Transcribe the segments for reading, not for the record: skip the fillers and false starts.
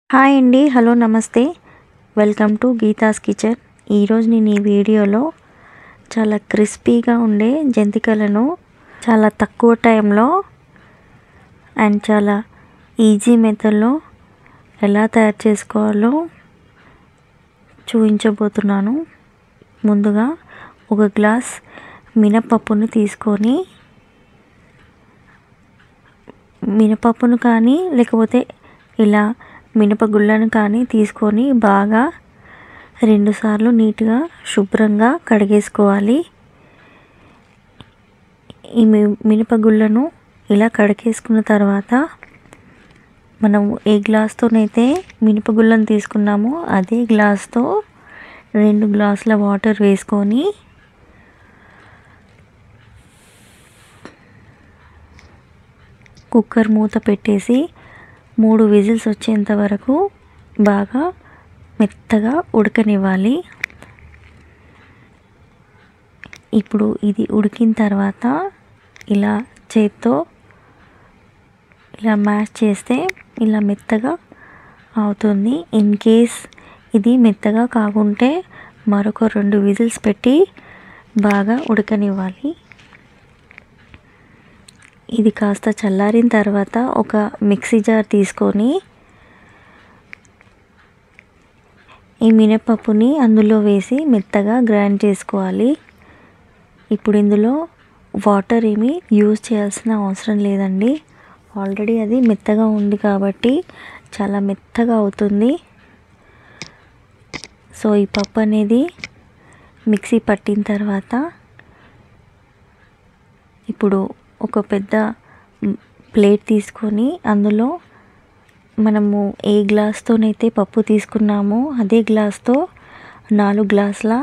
Hi అండి. Hello నమస్తే. Welcome to Geetha's kitchen. ఈరోజు నేను ఈ వీడియోలో చాలా క్రిస్పీగా ఉండే జంతికలను చాలా తక్కువ టైంలో అండ్ చాలా ఈజీ మెథడ్లో ఎలా తయారు చేసుకోవాలో చూపించబోతున్నాను. ముందుగా ఒక గ్లాస్ మినపప్పును తీసుకొని, మినపప్పును కానీ లేకపోతే ఇలా మినపగుళ్ళను కానీ తీసుకొని బాగా 2 సార్లు నీట్గా శుభ్రంగా కడిగేసుకోవాలి. ఈ మినపగుళ్ళను ఇలా కడిగేసుకున్న తర్వాత మనం ఏ గ్లాస్తోనైతే మినపగుళ్ళను తీసుకున్నామో అదే గ్లాస్తో 2 గ్లాసుల వాటర్ వేసుకొని కుక్కర్ మూత పెట్టేసి 3 విజిల్స్ వచ్చేంత వరకు బాగా మెత్తగా ఉడకనివ్వాలి. ఇప్పుడు ఇది ఉడికిన తర్వాత ఇలా చేత్తో ఇలా మ్యాష్ చేస్తే ఇలా మెత్తగా అవుతుంది. ఇన్ కేస్ ఇది మెత్తగా కాకుంటే మరొక 2 విజిల్స్ పెట్టి బాగా ఉడకనివ్వాలి. ఇది కాస్త చల్లారిన తర్వాత ఒక మిక్సీ జార్ తీసుకొని ఈ మినపప్పుని అందులో వేసి మెత్తగా గ్రైండ్ చేసుకోవాలి. ఇప్పుడు ఇందులో వాటర్ ఏమీ యూజ్ చేయాల్సిన అవసరం లేదండి. ఆల్రెడీ అది మెత్తగా ఉంది కాబట్టి చాలా మెత్తగా అవుతుంది. సో ఈ పప్పు అనేది మిక్సీ పట్టిన తర్వాత ఇప్పుడు ఒక పెద్ద ప్లేట్ తీసుకొని అందులో మనము ఏ గ్లాస్తోనైతే పప్పు తీసుకున్నామో అదే గ్లాస్తో 4 గ్లాసుల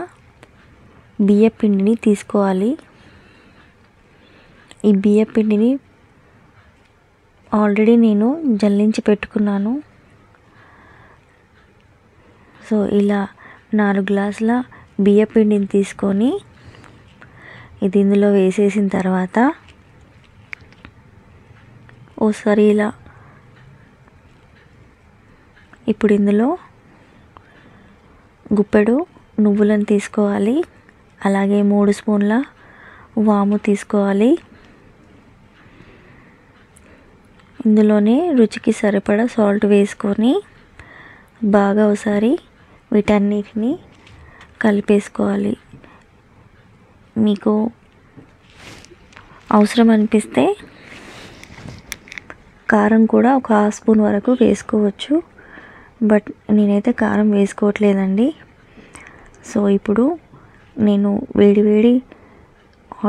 బియ్యపిండిని తీసుకోవాలి. ఈ బియ్యపిండిని ఆల్రెడీ నేను జల్లించి పెట్టుకున్నాను. సో ఇలా 4 గ్లాసుల బియ్యపిండిని తీసుకొని ఇది ఇందులో వేసేసిన తర్వాత ఓసారి ఇలా ఇప్పుడు ఇందులో గుప్పెడు నువ్వులను తీసుకోవాలి. అలాగే 3 స్పూన్ల వాము తీసుకోవాలి. ఇందులోనే రుచికి సరిపడా సాల్ట్ వేసుకొని బాగా ఒకసారి వీటన్నిటిని కలిపేసుకోవాలి. మీకు అవసరం అనిపిస్తే కారం కూడా ఒక 1/2 స్పూన్ వరకు వేసుకోవచ్చు. బట్ నేనైతే కారం వేసుకోవట్లేదండి. సో ఇప్పుడు నేను వేడి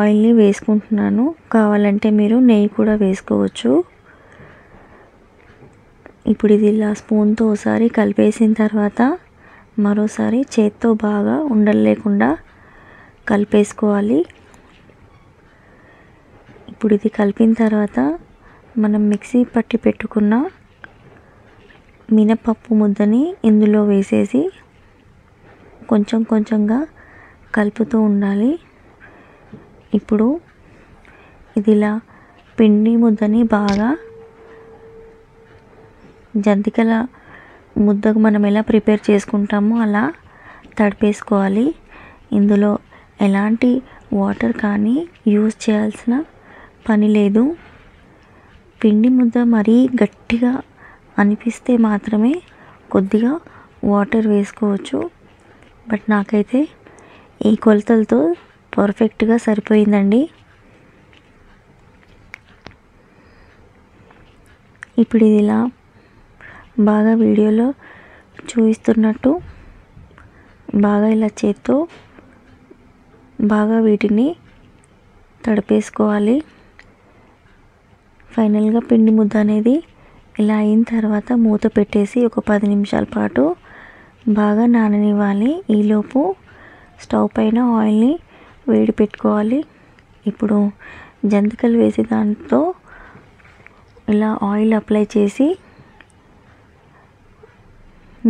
ఆయిల్ని వేసుకుంటున్నాను. కావాలంటే మీరు నెయ్యి కూడా వేసుకోవచ్చు. ఇప్పుడు ఇది ఇలా స్పూన్తో ఒకసారి కలిపేసిన తర్వాత మరోసారి చేత్తో బాగా ఉండలు లేకుండా కలిపేసుకోవాలి. ఇప్పుడు ఇది కలిపిన తర్వాత మనం మిక్సీ పట్టి పెట్టుకున్న మినపప్పు ముద్దని ఇందులో వేసేసి కొంచెం కొంచెంగా కలుపుతూ ఉండాలి. ఇప్పుడు ఇది ఇలా పిండి ముద్దని బాగా జంతికల ముద్దకు మనం ఎలా ప్రిపేర్ చేసుకుంటామో అలా తడిపేసుకోవాలి. ఇందులో ఎలాంటి వాటర్ కానీ యూజ్ చేయాల్సిన పని లేదు. పిండి ముద్ద మరీ గట్టిగా అనిపిస్తే మాత్రమే కొద్దిగా వాటర్ వేసుకోవచ్చు. బట్ నాకైతే ఈ కొలతలతో పర్ఫెక్ట్గా సరిపోయిందండి. ఇప్పుడు ఇది ఇలా బాగా వీడియోలో చూపిస్తున్నట్టు బాగా ఇలా చేత్తో బాగా వీటిని తడిపేసుకోవాలి. ఫైనల్గా పిండి ముద్ద అనేది ఇలా అయిన తర్వాత మూత పెట్టేసి ఒక 10 నిమిషాల పాటు బాగా నాననివ్వాలి. ఈలోపు స్టవ్ పైన ఆయిల్ని వేడి పెట్టుకోవాలి. ఇప్పుడు జంతికలు వేసి దాంట్లో ఇలా ఆయిల్ అప్లై చేసి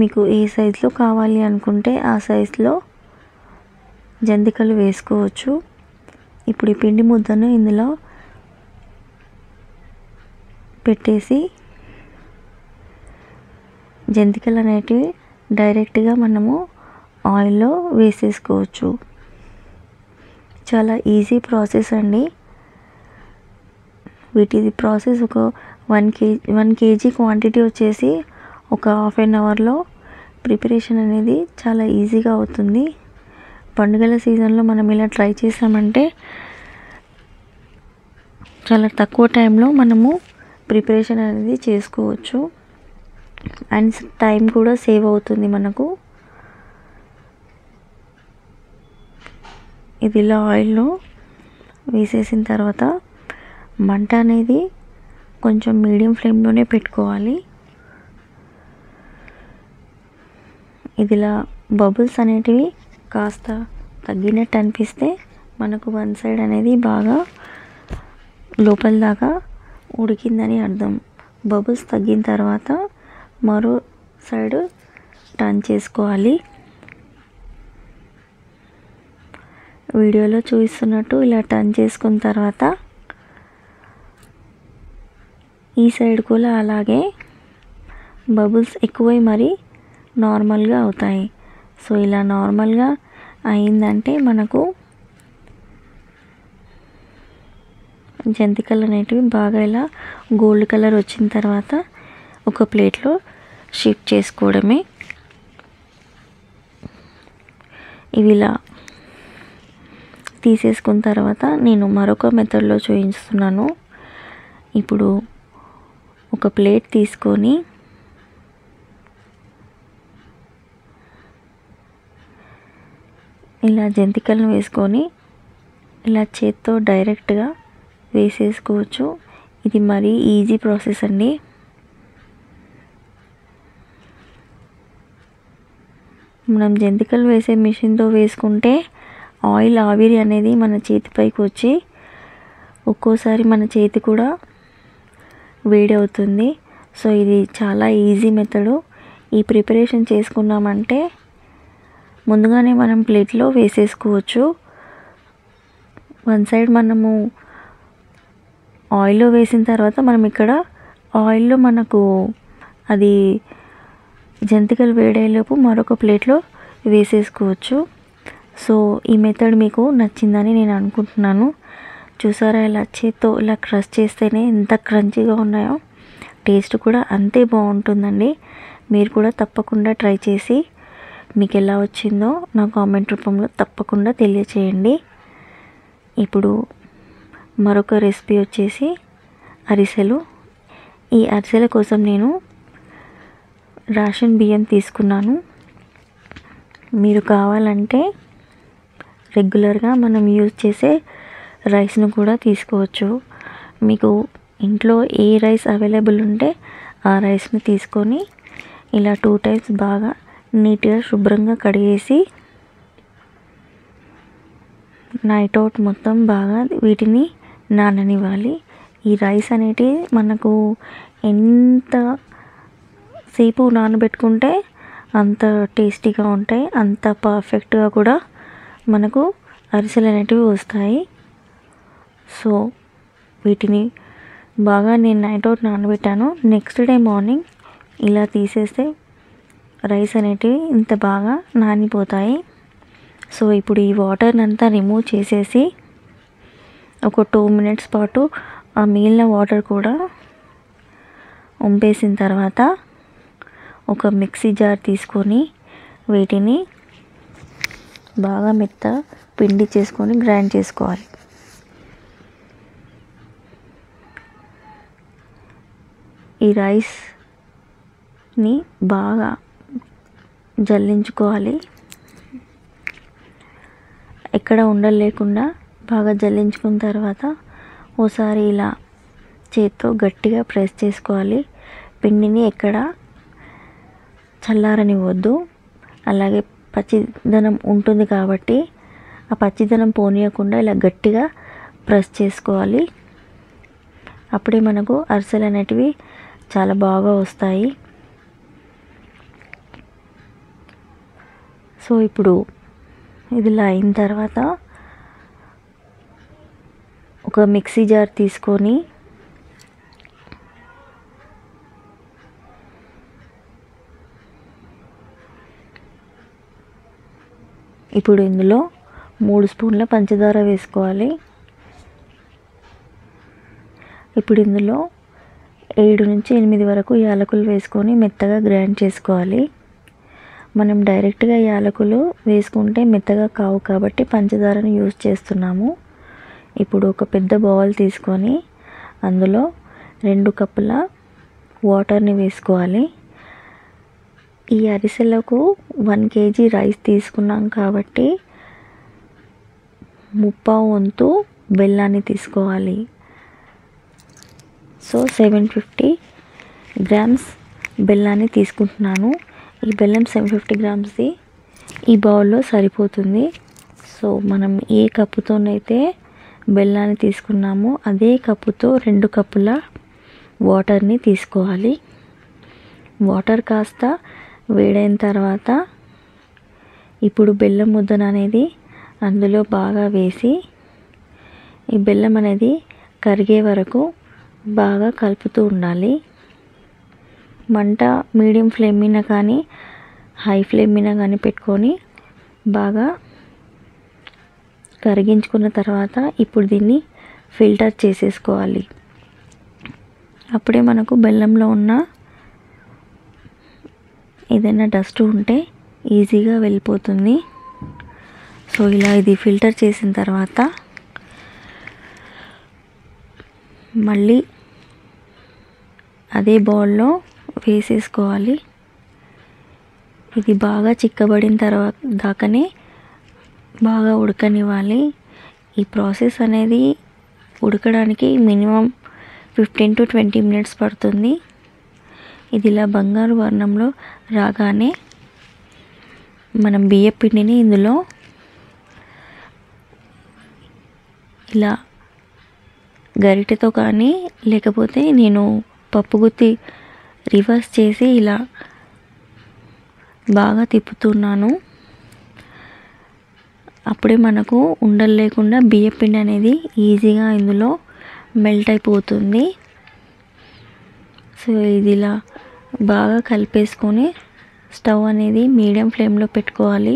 మీకు ఏ సైజులో కావాలి అనుకుంటే ఆ సైజులో జంతికలు వేసుకోవచ్చు. ఇప్పుడు ఈ పిండి ముద్దను ఇందులో పెట్టేసి జంతికలు అనేటివి డైరెక్ట్గా మనము ఆయిల్లో వేసేసుకోవచ్చు. చాలా ఈజీ ప్రాసెస్ అండి. వీటిది ప్రాసెస్ ఒక 1 kg క్వాంటిటీ వచ్చేసి ఒక హాఫ్ అన్ అవర్లో ప్రిపరేషన్ అనేది చాలా ఈజీగా అవుతుంది. పండుగల సీజన్లో మనం ఇలా ట్రై చేసామంటే చాలా తక్కువ టైంలో మనము ప్రిపరేషన్ అనేది చేసుకోవచ్చు అండ్ టైం కూడా సేవ్ అవుతుంది మనకు. ఇది ఇలా ఆయిల్లో వేసేసిన తర్వాత మంట అనేది కొంచెం మీడియం ఫ్లేమ్లోనే పెట్టుకోవాలి. ఇదిలా బబుల్స్ అనేటివి కాస్త తగ్గినట్టు అనిపిస్తే మనకు వన్ సైడ్ అనేది బాగా లోపల దాకా ఉడికిందని అర్థం. బబుల్స్ తగ్గిన తర్వాత మరో సైడ్ టర్న్ చేసుకోవాలి. వీడియోలో చూపిస్తున్నట్టు ఇలా టర్న్ చేసుకున్న తర్వాత ఈ సైడ్ కూడా అలాగే బబుల్స్ ఎక్కువై మరి నార్మల్గా అవుతాయి. సో ఇలా నార్మల్గా అయిందంటే మనకు జంతికలు అనేటివి బాగా ఇలా గోల్డ్ కలర్ వచ్చిన తర్వాత ఒక ప్లేట్లో షిఫ్ట్ చేసుకోవడమే. ఇవి ఇలా తీసేసుకున్న తర్వాత నేను మరొక మెథడ్లో చూపిస్తున్నాను. ఇప్పుడు ఒక ప్లేట్ తీసుకొని ఇలా జంతికలను వేసుకొని ఇలా చేత్తో డైరెక్ట్గా వేసేసుకోవచ్చు. ఇది మరీ ఈజీ ప్రాసెస్ అండి. మనం జంతికలు వేసే మిషన్తో వేసుకుంటే ఆయిల్ ఆవిరి అనేది మన చేతిపైకి వచ్చి ఒక్కోసారి మన చేతి కూడా వేడి అవుతుంది. సో ఇది చాలా ఈజీ మెథడు. ఈ ప్రిపరేషన్ చేసుకున్నామంటే ముందుగానే మనం ప్లేట్లో వేసేసుకోవచ్చు. వన్ సైడ్ మనము ఆయిల్లో వేసిన తర్వాత మనం ఇక్కడ ఆయిల్లో మనకు అది జంతికలు వేడేలోపు మరొక ప్లేట్లో వేసేసుకోవచ్చు. సో ఈ మెథడ్ మీకు నచ్చిందని నేను అనుకుంటున్నాను. చూసారా, ఇలా చేత్తో ఇలా క్రష్ చేస్తేనే ఎంత క్రంచీగా ఉన్నాయో, టేస్ట్ కూడా అంతే బాగుంటుందండి. మీరు కూడా తప్పకుండా ట్రై చేసి మీకు ఎలా వచ్చిందో నా కామెంట్ రూపంలో తప్పకుండా తెలియచేయండి. ఇప్పుడు మరొక రెసిపీ వచ్చేసి అరిసెలు. ఈ అరిసెల కోసం నేను రేషన్ బియ్యం తీసుకున్నాను. మీరు కావాలంటే రెగ్యులర్గా మనం యూజ్ చేసే రైస్ను కూడా తీసుకోవచ్చు. మీకు ఇంట్లో ఏ రైస్ అవైలబుల్ ఉంటే ఆ రైస్ని తీసుకొని ఇలా 2 times బాగా నీట్గా శుభ్రంగా కడిగేసి నైట్ అవుట్ మొత్తం బాగా వీటిని నాననివ్వాలి. ఈ రైస్ అనేటివి మనకు ఎంత సేపు నానబెట్టుకుంటే అంత టేస్టీగా ఉంటాయి, అంత పర్ఫెక్ట్గా కూడా మనకు అరిసెలు అనేటివి వస్తాయి. సో వీటిని బాగా నేను నైట్ అవుట్ నానబెట్టాను. నెక్స్ట్ డే మార్నింగ్ ఇలా తీసేస్తే రైస్ అనేటివి ఇంత బాగా నానిపోతాయి. సో ఇప్పుడు ఈ వాటర్ని అంతా రిమూవ్ చేసేసి ఒక 2 minutes పాటు ఆ మిగిలిన వాటర్ కూడా వంపేసిన తర్వాత ఒక మిక్సీ జార్ తీసుకొని వీటిని బాగా మెత్త పిండి చేసుకొని గ్రైండ్ చేసుకోవాలి. ఈ రైస్ని బాగా జల్లించుకోవాలి. ఎక్కడ ఉండలు లేకుండా బాగా జల్లించుకున్న తర్వాత ఓసారి ఇలా చేత్తో గట్టిగా ప్రెస్ చేసుకోవాలి. పిండిని ఎక్కడ చల్లారనివ్వద్దు. అలాగే పచ్చిదనం ఉంటుంది కాబట్టి ఆ పచ్చిదనం పోనీయకుండా ఇలా గట్టిగా ప్రెస్ చేసుకోవాలి. అప్పుడే మనకు అరిసెలు అనేటివి చాలా బాగా వస్తాయి. సో ఇప్పుడు ఇదిలా అయిన తర్వాత ఒక మిక్సీ జార్ తీసుకొని ఇప్పుడు ఇందులో 3 స్పూన్ల పంచదార వేసుకోవాలి. ఇప్పుడు ఇందులో 7 నుంచి 8 వరకు యాలకులు వేసుకొని మెత్తగా గ్రైండ్ చేసుకోవాలి. మనం డైరెక్ట్గా యాలకులు వేసుకుంటే మెత్తగా కావు కాబట్టి పంచదారను యూజ్ చేస్తున్నాము. ఇప్పుడు ఒక పెద్ద బౌల్ తీసుకొని అందులో 2 కప్పుల వాటర్ని వేసుకోవాలి. ఈ అరిసెలకు 1 kg రైస్ తీసుకున్నాం కాబట్టి 3/4 వంతు బెల్లాన్ని తీసుకోవాలి. సో 750 గ్రామ్స్ బెల్లాన్ని తీసుకుంటున్నాను. ఈ బెల్లం 750 గ్రామ్స్ది ఈ బౌల్లో సరిపోతుంది. సో మనం ఏ కప్పుతోనైతే బెల్లాన్ని తీసుకున్నామో అదే కప్పుతో 2 కప్పుల వాటర్ని తీసుకోవాలి. వాటర్ కాస్త వేడైన తర్వాత ఇప్పుడు బెల్లం ముద్దను అనేది అందులో బాగా వేసి ఈ బెల్లం అనేది కరిగే వరకు బాగా కలుపుతూ ఉండాలి. మంట మీడియం ఫ్లేమ్ మీద కానీ హై ఫ్లేమ్ మీద కానీ పెట్టుకొని బాగా కరిగించుకున్న తర్వాత ఇప్పుడు దీన్ని ఫిల్టర్ చేసేసుకోవాలి. అప్పుడే మనకు బెల్లంలో ఉన్న ఏదైనా డస్ట్ ఉంటే ఈజీగా వెళ్ళిపోతుంది. సో ఇలా ఇది ఫిల్టర్ చేసిన తర్వాత మళ్ళీ అదే బౌల్లో వేసేసుకోవాలి. ఇది బాగా చిక్కబడిన తర్వాత దాకానే బాగా ఉడకనివ్వాలి. ఈ ప్రాసెస్ అనేది ఉడకడానికి మినిమం 15 to 20 మినిట్స్ పడుతుంది. ఇది ఇలా బంగారు వర్ణంలో రాగానే మనం బియ్యం పిండిని ఇందులో ఇలా గరిటెతో కానీ లేకపోతే నేను పప్పు గుత్తి రివర్స్ చేసి ఇలా బాగా తిప్పుతున్నాను. అప్పుడే మనకు ఉండలు లేకుండా బియ్యం పిండి అనేది ఈజీగా ఇందులో మెల్ట్ అయిపోతుంది. సో ఇది ఇలా బాగా కలిపేసుకొని స్టవ్ అనేది మీడియం ఫ్లేమ్లో పెట్టుకోవాలి.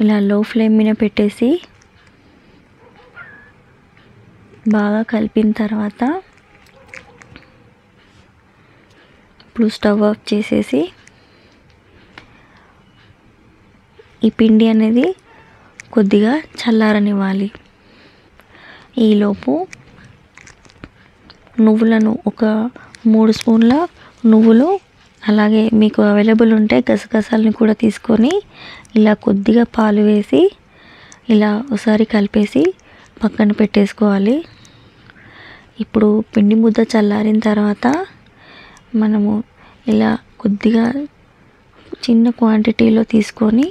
ఇలా లో ఫ్లేమ్ మీద పెట్టేసి బాగా కలిపిన తర్వాత ఇప్పుడు స్టవ్ ఆఫ్ చేసేసి ఈ పిండి అనేది కొద్దిగా చల్లారనివ్వాలి. ఈలోపు నువ్వులను ఒక 3 స్పూన్ల నువ్వులు అలాగే మీకు అవైలబుల్ ఉంటే గసగసాలని కూడా తీసుకొని ఇలా కొద్దిగా పాలు వేసి ఇలా ఒకసారి కలిపేసి పక్కన పెట్టేసుకోవాలి. ఇప్పుడు పిండి ముద్ద చల్లారిన తర్వాత మనము ఇలా కొద్దిగా చిన్న క్వాంటిటీలో తీసుకొని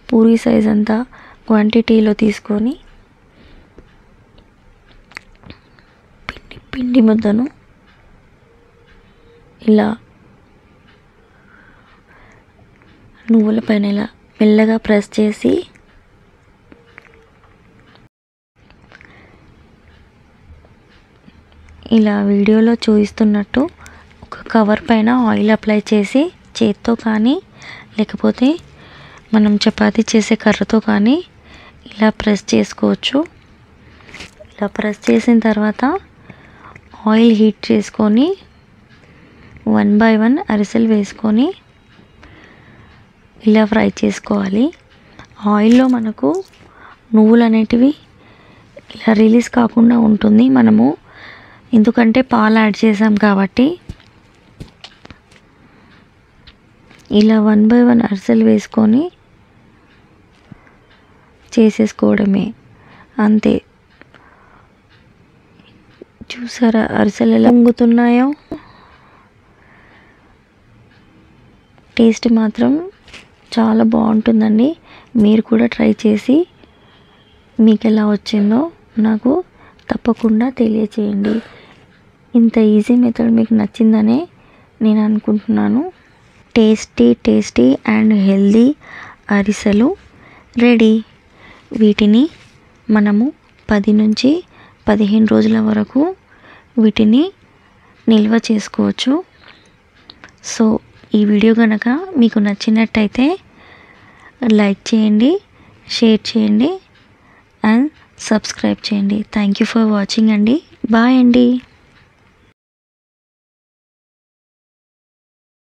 పూరీ సైజ్ అంతా క్వాంటిటీలో తీసుకొని పిండి ముద్దను ఇలా నువ్వుల పైన ఇలా మెల్లగా ప్రెస్ చేసి ఇలా వీడియోలో చూపిస్తున్నట్టు ఒక కవర్ పైన ఆయిల్ అప్లై చేసి చేత్తో కానీ లేకపోతే మనం చపాతీ చేసే కర్రతో కానీ ఇలా ప్రెస్ చేసుకోవచ్చు. ఇలా ప్రెస్ చేసిన తర్వాత ఆయిల్ హీట్ చేసుకొని 1 by 1 అరిసెలు వేసుకొని ఇలా ఫ్రై చేసుకోవాలి. ఆయిల్లో మనకు నువ్వులు అనేటివి ఇలా రిలీజ్ కాకుండా ఉంటుంది మనము ఎందుకంటే పాలు యాడ్ చేసాం కాబట్టి. ఇలా 1 by 1 అరిసెలు వేసుకొని చేసేసుకోవడమే అంతే. చూసారా అరిసెలు ఎలా పొంగుతున్నాయో. టేస్ట్ మాత్రం చాలా బాగుంటుందండి. మీరు కూడా ట్రై చేసి మీకు ఎలా వచ్చిందో నాకు తప్పకుండా తెలియచేయండి. ఇంత ఈజీ మెథడ్ మీకు నచ్చిందనే నేను అనుకుంటున్నాను. టేస్టీ అండ్ హెల్దీ అరిసెలు రెడీ. వీటిని మనము 10 నుంచి 15 రోజుల వరకు వీటిని నిల్వ చేసుకోవచ్చు. సో ఈ వీడియో కనుక మీకు నచ్చినట్టయితే లైక్ చేయండి, షేర్ చేయండి అండ్ సబ్స్క్రైబ్ చేయండి. థ్యాంక్ యూ ఫర్ వాచింగ్ అండి. బాయ్ అండి.